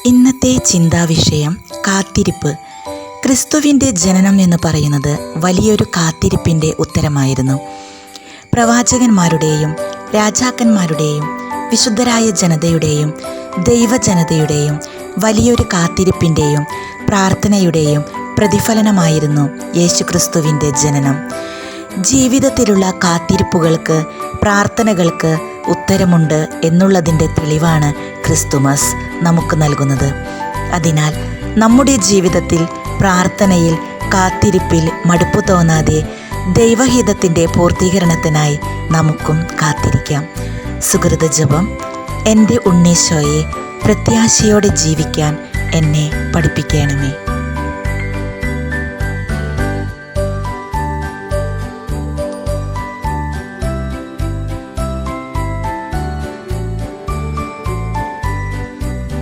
ഇന്നത്തെ ചിന്താവിഷയം കാത്തിരിപ്പ്. ക്രിസ്തുവിൻ്റെ ജനനം എന്ന് പറയുന്നത് വലിയൊരു കാത്തിരിപ്പിൻ്റെ ഉത്തരമായിരുന്നു. പ്രവാചകന്മാരുടെയും രാജാക്കന്മാരുടെയും വിശുദ്ധരായ ജനതയുടെയും ദൈവജനതയുടെയും വലിയൊരു കാത്തിരിപ്പിൻ്റെയും പ്രാർത്ഥനയുടെയും പ്രതിഫലനമായിരുന്നു യേശുക്രിസ്തുവിൻ്റെ ജനനം. ജീവിതത്തിലുള്ള കാത്തിരിപ്പുകൾക്ക്, പ്രാർത്ഥനകൾക്ക് ഉത്തരമുണ്ട് എന്നുള്ളതിൻ്റെ തെളിവാണ് ക്രിസ്തുമസ് നമുക്ക് നൽകുന്നത്. അതിനാൽ നമ്മുടെ ജീവിതത്തിൽ പ്രാർത്ഥനയിൽ, കാത്തിരിപ്പിൽ മടുപ്പ് തോന്നാതെ ദൈവഹിതത്തിൻ്റെ പൂർത്തീകരണത്തിനായി നമുക്കും കാത്തിരിക്കാം. സുകൃത ജപം. എൻ്റെ ഉണ്ണീശോയെ, പ്രത്യാശയോടെ ജീവിക്കാൻ എന്നെ പഠിപ്പിക്കണമേ.